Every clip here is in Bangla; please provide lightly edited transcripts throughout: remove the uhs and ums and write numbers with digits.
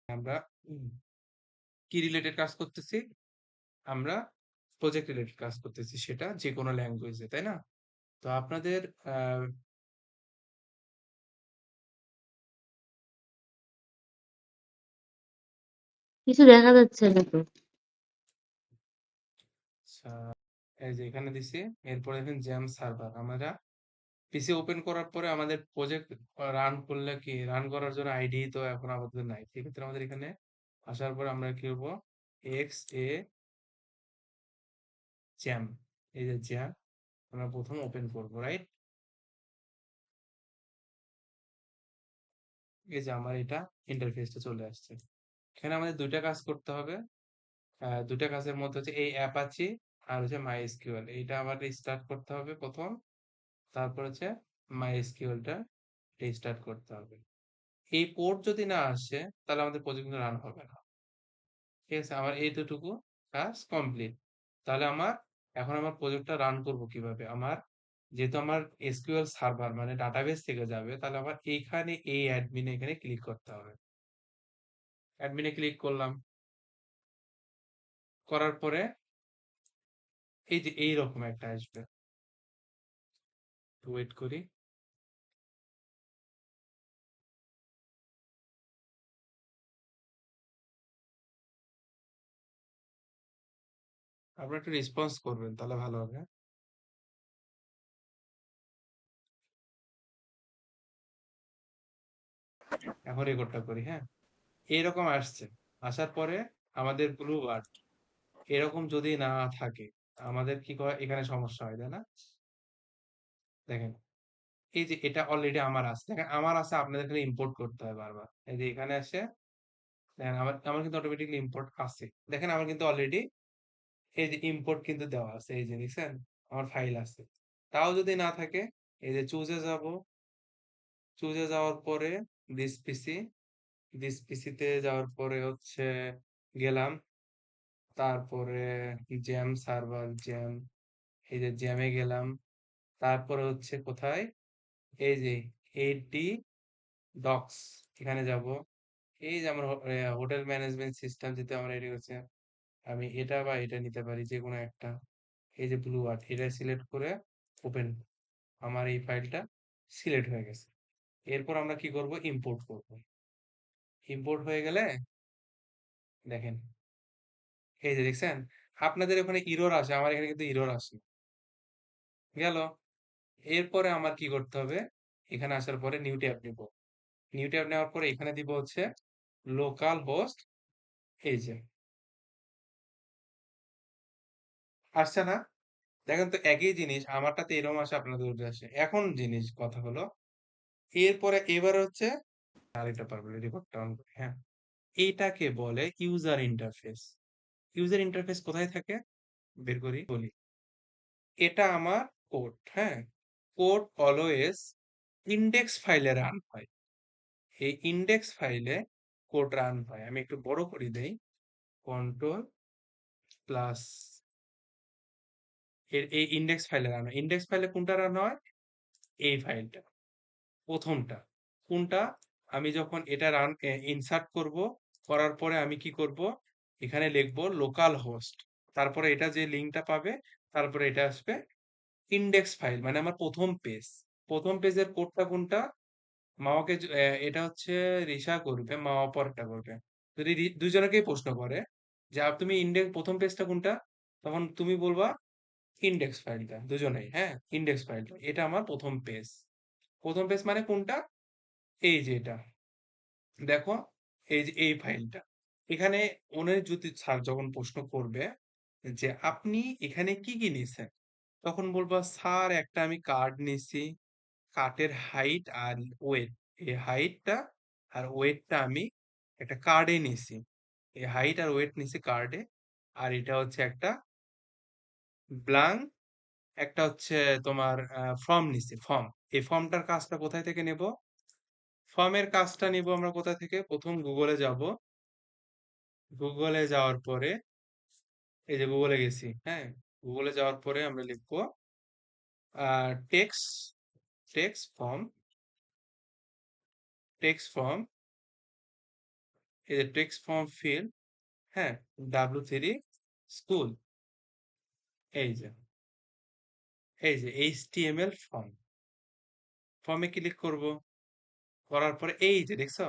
আমরা কি রিলেটেড কাজ করতেছি? আমরা প্রজেক্ট রিলেটেড কাজ করতেছি সেটা যেকোনো ল্যাঙ্গুয়েজে, তাই না? তো আপনাদের কিছু দেখা যাচ্ছে না তো। আচ্ছা, এই যে এখানে দিছি, এরপরে দেখেন জ্যাম সার্ভার। আমরা পিসি ওপেন করার পরে আমাদের প্রজেক্ট রান করলে কি রান করার জন্য আইডি তো এখন আমাদের নাই। সেক্ষেত্রে আমাদের এখানে আসার পরে আমরা কি করবো? এক্স এ জ্যাম, এই যে জ্যাম আমরা প্রথম ওপেন করবো, রাইট? এই যে আমার এটা ইন্টারফেসটা চলে আসছে। এখানে আমাদের দুইটা কাজ করতে হবে। দুটা কাজের মধ্যে হচ্ছে এই অ্যাপাচি আর হচ্ছে মাই এসকিউএল, এইটা আমাদের স্টার্ট করতে হবে প্রথম। তারপর হচ্ছে মাই এসকিউএলটা রিস্টার্ট করতে হবে। এই পোর্ট যদি না আসে তাহলে আমাদের প্রজেক্ট রান হবে না। ঠিক আছে, আমার এই দুটুকু কাজ কমপ্লিট। তাহলে এখন আমার প্রজেক্টটা রান করব কিভাবে? যেহেতু আমার এসকিউএল সার্ভার মানে ডাটাবেস থেকে যাবে, তাহলে আমার এইখানে এই অ্যাডমিনে এখানে ক্লিক করতে হবে। অ্যাডমিনে ক্লিক করলাম, করার পরে এই যে এইরকম একটা আসবে। ওয়েট করি। আপনারা একটু রেসপন্স করবেন তাহলে ভালো হবে। এখন রেকর্ডটা করি, হ্যাঁ। এরকম আসছে। আসার পরে আমাদের ব্লু বার্ড এরকম যদি না থাকে, আমাদের কি করে এখানে সমস্যা হয়, তাই না? দেখেন, এই যে এটা অলরেডি আমার আছে, দেখেন আমার আছে, আপনাদের খালি ইম্পোর্ট করতে হয় বারবার। এই যে এখানে আসে, দেখেন আমার আমার কিন্তু অটোমেটিকলি ইম্পোর্ট আছে। দেখেন আমার কিন্তু অলরেডি এই যে ইম্পোর্ট কিন্তু দেওয়া আছে, এই যে দেখছেন আমার ফাইল আছে। তাও যদি না থাকে, এই যে চুজে যাব, চুজে যাওয়ার পরে দিস পিসি, দিস পিসিতে যাওয়ার পরে হচ্ছে গেলাম, তারপরে জ্যাম সার্ভার জ্যাম, এই যে জ্যামে গেলাম। তারপরে হচ্ছে কোথায়, এই যে এডি ডক্স, এখানে যাব। এই যে আমার হোটেল ম্যানেজমেন্ট সিস্টেম যেটা আমরা এটি হচ্ছে, আমি এটা বা এটা নিতে পারি যে কোনো একটা। এই যে ব্লু আর্ট এটা সিলেক্ট করে ওপেন, আমার এই ফাইলটা সিলেক্ট হয়ে গেছে। এরপর আমরা কি করব? ইম্পোর্ট করব। ইম্পোর্ট হয়ে গেলে দেখেন, এই যে দেখছেন আপনাদের ওখানে ইরর আসে, আমার এখানে কিন্তু ইরর আসে গেল। এরপরে আমার কি করতে হবে? এখানে আসার পরে নিউ ট্যাব নিব। নিউ ট্যাব নেওয়ার পরে এখানে দিব হচ্ছে লোকাল হোস্ট। এই যে আসছে না? দেখেন তো একই জিনিস আমারটাতে এরকম আসে, আপনাদের ওটা আসে। এখন জিনিস কথা হলো, এরপরে এবার হচ্ছে আরেকটা পারবো রেকর্ডটা অন করি, হ্যাঁ। এইটাকে বলে ইউজার ইন্টারফেস। ইউজার ইন্টারফেস কোথায় থাকে? বের করি বলি। এটা আমার কোড, হ্যাঁ। কোড অলওয়েজ ইন্ডেক্স ফাইলে রান হয়। এই ইন্ডেক্স ফাইলে কোড রান হয়। আমি একটু বড় করে দেই, কন্ট্রোল প্লাস। এই ইন্ডেক্স ফাইলে রান হয়। ইন্ডেক্স ফাইলে কোনটা রান হয়? এই ফাইলটা, প্রথমটা। কোনটা? আমি যখন এটা ইনসার্ট করব, করার পরে আমি কি করব? এখানে লিখবো লোকাল হোস্ট, তারপরে এটা যে লিঙ্কটা পাবে, তারপরে এটা আসবে ইন্ডেক্স ফাইল মানে আমার প্রথম পেজ। প্রথম পেজের কোডটা কোনটা? মামাকে এটা হচ্ছে রিসা করবে, মামা পরেরটা করবে। যদি দুজনকেই প্রশ্ন করে যে তুমি ইন্ডেক্স প্রথম পেজটা কোনটা, তখন তুমি বলবা ইন্ডেক্স ফাইলটা, দুজনেই, হ্যাঁ। ইন্ডেক্স ফাইলটা এটা আমার প্রথম পেজ। প্রথম পেজ মানে কোনটা? এই যে এটা দেখো, এই যে এই ফাইলটা। এখানে ওনের যদি স্যার যখন প্রশ্ন করবে যে আপনি এখানে কি কি নিছেন, তখন বলবা স্যার একটা আমি কার্ড নিছি, কার্ডের হাইট আর ওয়েট, এই হাইটটা আর ওয়েটটা আমি একটা কার্ডে নিছি। এই হাইট আর ওয়েট নিছি কার্ডে। আর এটা হচ্ছে একটা ব্লাঙ্ক, একটা হচ্ছে তোমার ফর্ম নিছি, ফর্ম। এই ফর্মটার কাজটা কোথায় থেকে নেব? ফর্মের কাজটা নিব আমরা কোথা থেকে? প্রথম গুগলে যাব। গুগলে যাওয়ার পরে এই যে গুগলে গেছি, হ্যাঁ। গুগলে যাওয়ার পরে আমরা লিখবো text, text form, text form. এই যে টেক্সট ফর্ম ফিল্ড, হ্যাঁ, W3 স্কুল, এই যে HTML ফর্ম, ফর্মে ক্লিক করব, করার পরে এই যে দেখছো,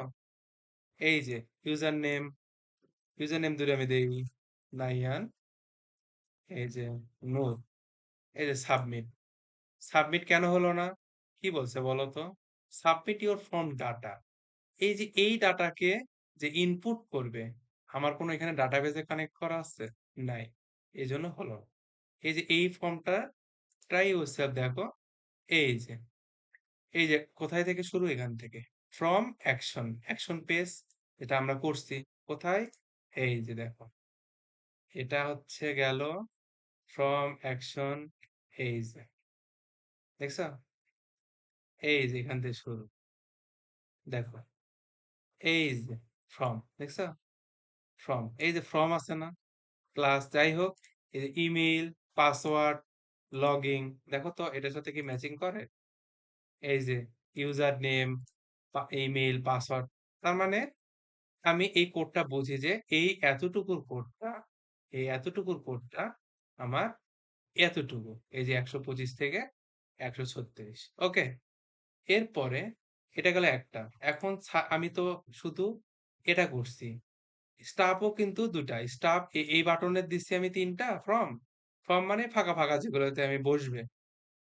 এই যে ইউজার নেম ধরে আমি দেই নাইয়ান, এই যে নূর, এই যে সাবমিট। সাবমিট কেন হলো না? কি বলছে বলো তো? Submit your form data. এই যে এই ডাটাকে যে ইনপুট করবে, আমার কোনো এখানে ডাটাবেজে কানেক্ট করা আছে? নাই, এই জন্য হলো না। এই যে এই ফর্মটা ট্রাই ইউরসেলফ, দেখো, এই যে কোথায় থেকে শুরু? এখান থেকে, ফ্রম অ্যাকশন, অ্যাকশন পেজ, এটা আমরা করছি কোথায়? এই যে দেখো, এটা হচ্ছে গেল ফ্রম অ্যাকশন, এই যে দেখছো, এই যে এখান থেকে শুরু, দেখো, এই যে ফ্রম, দেখছো, ফ্রম, এই যে ফ্রম আছে না, প্লাস যাই হোক, এই যে ইমেইল, পাসওয়ার্ড, লগইন, দেখো তো এটার সাথে কি ম্যাচিং করে? এই যে ইউজার নেম, ইমেইল, পাসওয়ার্ড, তার মানে আমি এই কোডটা বুঝি যে এই এতটুকুর কোডটা আমার এতটুকু, এই যে 125 থেকে 136, ওকে। এরপরে এটা গেল একটা। এখন আমি তো শুধু এটা করছি, স্টাফও কিন্তু দুটা স্টাফ, এই বাটনের দিচ্ছি আমি তিনটা ফর্ম, ফর্ম মানে ফাঁকা ফাঁকা যেগুলোতে আমি বসবে,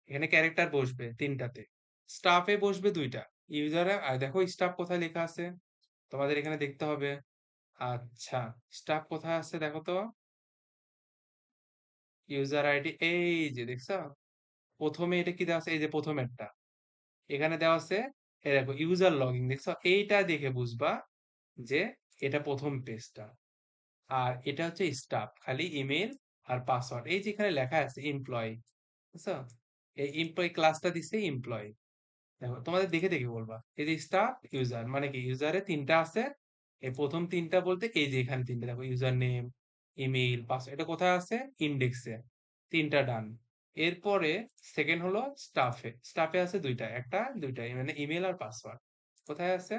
এখানে ক্যারেক্টার বসবে তিনটাতে, স্টাফে বসবে দুইটা, ইউজারে। আর দেখো স্টাফ কোথায় লেখা আছে, তোমাদের এখানে দেখতে হবে। আচ্ছা, স্টাফ কোথায় আছে দেখো তো, ইউজার আইডি, এই যে দেখছো, প্রথমে এটা কি দেওয়া আছে, এই যে প্রথমেরটা এখানে দেওয়া আছে, এই দেখো ইউজার লগইন, দেখছো, এইটা দেখে বুঝবা যে এটা প্রথম পেজটা। আর এটা হচ্ছে স্টাফ, খালি ইমেল আর পাসওয়ার্ড, এই যেখানে লেখা আছে এমপ্লয়ি, বুঝছো, এই এমপ্লয়ি ক্লাসটা দিচ্ছে এমপ্লয়ি। দেখো তোমাদের দেখে দেখে বলবা, এই যে স্টাফ ইউজার মানে কি, ইউজারে তিনটা আছে, এই প্রথম তিনটা বলতে এই যে এখানে তিনটা, দেখো ইউজার নেম, ইমেইল, পাসওয়ার্ড, এটা কোথায় আছে? ইন্ডেক্সে, তিনটা ডান। এরপরে সেকেন্ড হলো স্টাফে, স্টাফে আছে দুইটা, একটা দুইটা, মানে ইমেল আর পাসওয়ার্ড, কোথায় আছে?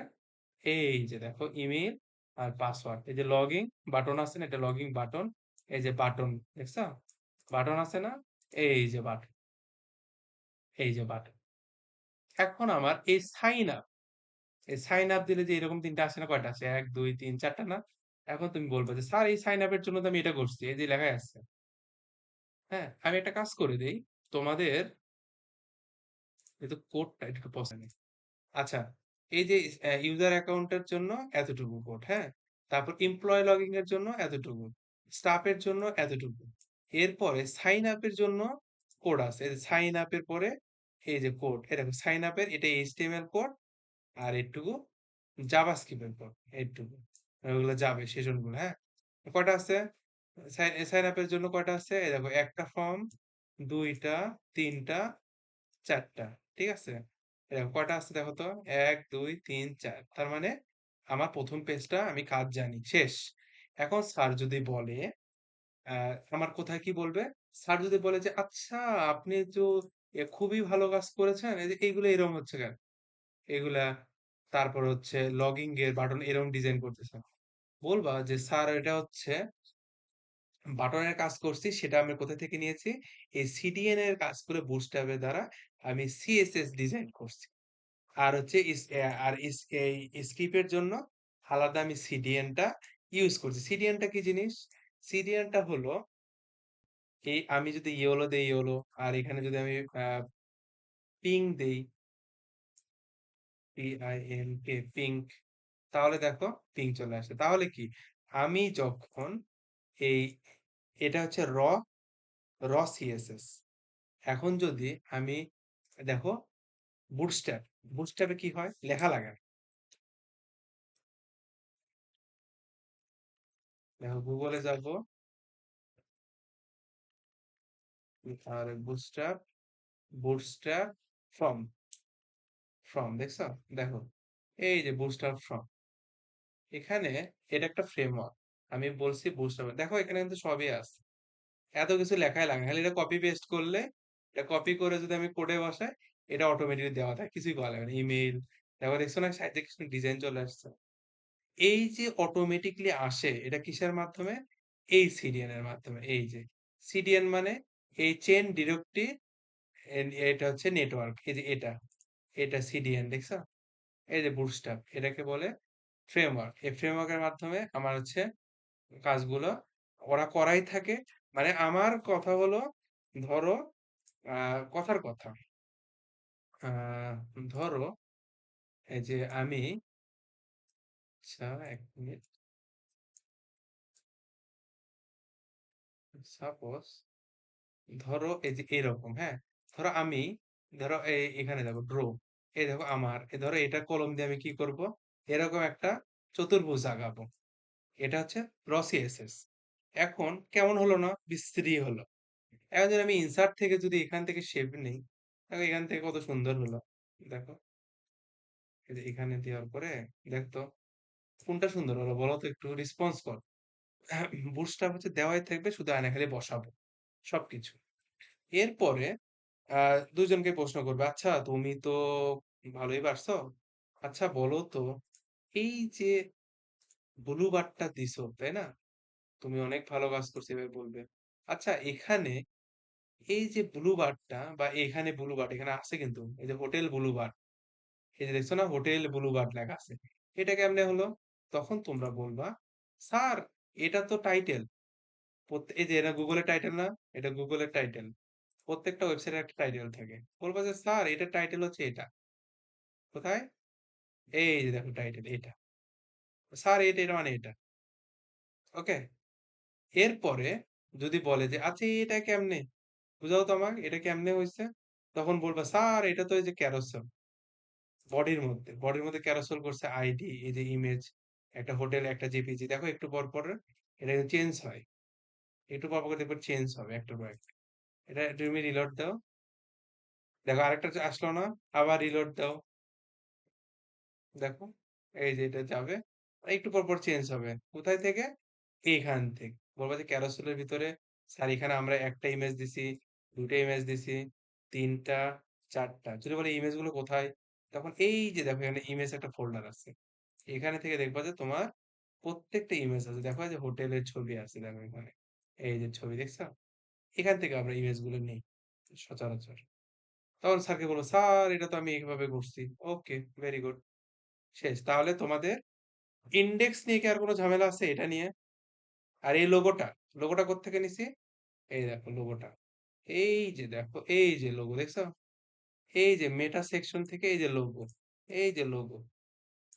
এই যে দেখো ইমেল আর পাসওয়ার্ড, এই যে লগইন বাটন আছে না, এটা লগইন বাটন, এই যে বাটন, দেখছো, বাটন আছে না, এই যে বাটন, এই যে বাটন। এখন আমার এই সাইন আপ দিলে যে এরকম তিনটা আসে না, কয়টা আসে? 1 2 3 4টা না? এখন তুমি বলবে যে স্যার এই সাইন আপের জন্য তো আমি এটা করছি, এই যে লেখাই আছে। হ্যাঁ, আমি একটা কাজ করে দেই, তোমাদের যেহেতু কোডটা একটু পছন্দ, আচ্ছা, এই যে ইউজার অ্যাকাউন্টের জন্য এতটুকু কোড, হ্যাঁ, তারপর এমপ্লয় লগইন এর জন্য এতটুকু, স্টাফের জন্য এতটুকু, এরপরে সাইন আপের জন্য কোড আছে, এই যে সাইন আপের পরে এই যে কোড, এটা সাইন আপের, এটা এইচটিএমএল কোড, আর এটুকু জাভাস্ক্রিপ্টের কোড, এইটুকু, ওগুলো যাবে সেশনগুলো, হ্যাঁ। কয়টা আছে? সাইন আপের জন্য কয়টা আছে? এই দেখো, একটা ফর্ম, দুইটা, তিনটা, চারটা, ঠিক আছে। এরকম কয়টা আছে দেখো তো, 1 2 3 4, তার মানে আমার প্রথম পেজটা আমি কাজ জানি, শেষ। এখন স্যার যদি বলে, আমার কোথায় কি বলবে? স্যার যদি বলে যে আচ্ছা, আপনি তো খুবই ভালো কাজ করেছেন, এই যে এইগুলো এরকম হচ্ছে কেন, এগুলা, তারপর হচ্ছে লগইন এর বাটন এরকম ডিজাইন করতেছেন, বলবা যে স্যার এটা হচ্ছে বাটনের কাজ করছি, সেটা আমি কোথা থেকে নিয়েছি? এই সিডিএন এর কাজ করে বুটস্ট্র্যাপের দ্বারা আমি সিএসএস ডিজাইন করছি। আর হচ্ছে এই স্ক্রিপ্টের জন্য আলাদা আমি সিডিএনটা ইউজ করছি। সিডিএনটা কি জিনিস? সিডিএনটা হলো, এই আমি যদি ইয়োলো দেই ইয়োলো, আর এখানে যদি আমি পিং দেই, PINK, পিঙ্ক, তাহলে দেখো পিং চলে আসে। তাহলে কি, আমি যখন এই, এটা হচ্ছে র সিএসএস, এখন যদি আমি, দেখো, বুটস্ট্র্যাপ, বুটস্ট্র্যাপে কি হয়, লেখা লাগে না। দেখো গুগলে যাব, আর বুটস্ট্র্যাপ, বুটস্ট্র্যাপ ফ্রম, দেখছো, দেখো, এই যে বুটস্ট্র্যাপ ফ্রম, এখানে এটা একটা ফ্রেমওয়ার্ক, আমি বলছি বুটস্ট্র্যাপ, দেখো এখানে কিন্তু সবই আছে, এত কিছু লেখাই লাগে না, খালি এটা কপি পেস্ট করলে, এটা কপি করে যদি আমি কোডে বসাই, এটা অটোমেটিক দেওয়া থাকে, কিছুই করা লাগে না। ইমেইল, দেখো দেখছো না, সাইডে কিছু ডিজাইন চলে আসছে, এই যে অটোমেটিকলি আসে এটা কিসের মাধ্যমে? এই সিডিএন এর মাধ্যমে। এই যে সিডিএন মানে এই চেইন ডিরেক্টলি এটা হচ্ছে নেটওয়ার্ক। এই যে এটা সিডিএন দেখছো? এই যে বুটস্ট্র্যাপ এটাকে বলে ফ্রেমওয়ার্ক। এই ফ্রেমওয়ার্কের মাধ্যমে আমার হচ্ছে কাজগুলো ওরা করাই থাকে। মানে আমার কথা হলো ধরো কথার কথা। ধরো এই যে আমি আচ্ছা ১ মিনিট সাপোজ ধরো এই যে এরকম, হ্যাঁ? ধরো আমি ধরো এখানে দেখো ড্র এই দেখো ধরো এটা কলম দিয়ে আমি কি করব? এরকম একটা চতুর্ভুজ আঁকাবো। এটা হচ্ছে র সিএসএস। এখন কেমন হলো না? বিশ্রী হলো। এখন যদি আমি ইনসার্ট থেকে যদি এখান থেকে শেপ নেই, দেখো এখান থেকে কত সুন্দর হলো। দেখো এই যে এখানে দেওয়ার পরে দেখতো কোনটা সুন্দর হলো বলো তো একটু রেসপন্স কর। বুটস্ট্র্যাপ হচ্ছে দেওয়াই থাকবে শুধু আয়না খালি বসাবো সবকিছু। এরপরে ২ জনকে প্রশ্ন করবে, "আচ্ছা তুমি তো ভালোই পারছো। আচ্ছা বলো তো এই যে ব্লু বারটা দিছো, তাই না? তুমি অনেক ভালো কাজ করছো" এভাবে বলবে। আচ্ছা এখানে এই যে ব্লু বারটা বা এখানে ব্লু বার্ড এখানে আছে কিন্তু এই যে হোটেল ব্লু বার্ড এই যে দেখছো না হোটেল ব্লু বার্ড লেখা আছে। এটা কেমনে হলো? তখন তোমরা বলবা, "স্যার এটা তো টাইটেল।" এই যে এটা গুগলের টাইটেল না? এটা গুগলের টাইটেল। প্রত্যেকটা ওয়েবসাইটের একটা টাইটেল থাকে। বলবা যে, "স্যার এটার টাইটেল হচ্ছে এটা।" কোথায়? এই যে দেখো টাইটেল এটা। স্যার এটা মানে এটা। ওকে? এরপরে যদি বলে যে, "আচ্ছা এটা কেমনে? বুঝাও তো আমাকে এটা কেমনে হইছে?" তখন বলবা, "স্যার এটা তো এই যে ক্যারোসেল বডির মধ্যে। বডির মধ্যে ক্যারোসেল করছে আইডি, এই যে ইমেজ, একটা হোটেল, একটা জেপিজি। দেখো একটু পর, পর এটা চেঞ্জ হয়। একটু পর, পর দেখবে চেঞ্জ হবে একটার পর একটা। এটা তুমি রিলোড দাও। দেখো আরেকটা আসলো না? আবার রিলোড দাও। দেখো এই যে এটা যাবে একটু পর পর চেঞ্জ হবে কোথায় থেকে এইখান থেকে বলবো যে ক্যারোসেলের ভিতরে স্যার এখানে আমরা একটা ইমেজ দিছি দুটো ইমেজ দিছি তিনটা চারটা যদি বলে ইমেজ গুলো কোথায় তখন এই যে দেখো এখানে ইমেজ একটা ফোল্ডার আছে এখানে থেকে দেখবা যে তোমার প্রত্যেকটা ইমেজ আছে দেখো এই যে হোটেলের ছবি আছে দেখো এখানে এই যে ছবি দেখছো এখান থেকে আমরা ইমেজ গুলো নিই সচরাচর তখন স্যারকে বলো স্যার এটা তো আমি এইভাবে করছি ওকে ভেরি গুড শেষ তাহলে তোমাদের ইনডেক্স নিয়ে কি আর কোনো ঝামেলা আছে এটা নিয়ে? আর এই লোগোটা কোত্থেকে নিছি? এই দেখো লোগোটা। এই যে দেখো, এই যে লোগো দেখছো? এই যে মেটা সেকশন থেকে এই যে লোগো। এই যে লোগো।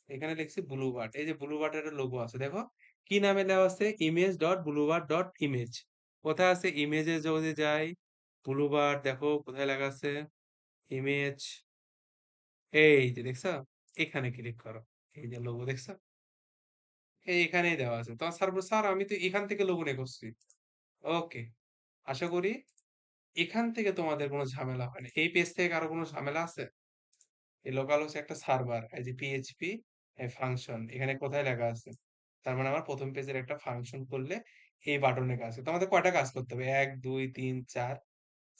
এখানে লিখছি ব্লুবার্ড। এই যে ব্লুবার্ড এর লোগো আছে দেখো। কি নামে দেওয়া আছে? image.bluebird.image কোথায় আছে? ইমেজে যদি যাই, ব্লুবার্ড দেখো কোথায় লেখা আছে? ইমেজ এই যে দেখছো? এখানে ক্লিক করো। এই যে লোগো দেখছো? এখানেই দেওয়া আছে। তখন স্যার বলল, "স্যার আমি তো এখান থেকে লোগো নিয়ে করছি।" ওকে। আশা করি এখান থেকে তোমাদের কোনো ঝামেলা হয়নি। এই পেজ থেকে কারো কোনো ঝামেলা আছে? এই লোকাল হচ্ছে একটা সার্ভার। এই যে পিএইচপি ফাংশন এখানে কোথায় লেখা আছে? তার মানে আমার ১ম পেজের একটা ফাংশন করলে এই বাটনে কাজ করে। তোমাদের কয়টা কাজ করতে হবে? ১, ২, ৩, ৪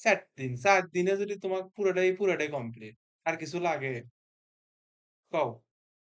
৪ দিন। ৪ দিনে যদি তোমার পুরোটাই কমপ্লিট। আর কিছু লাগে? কও।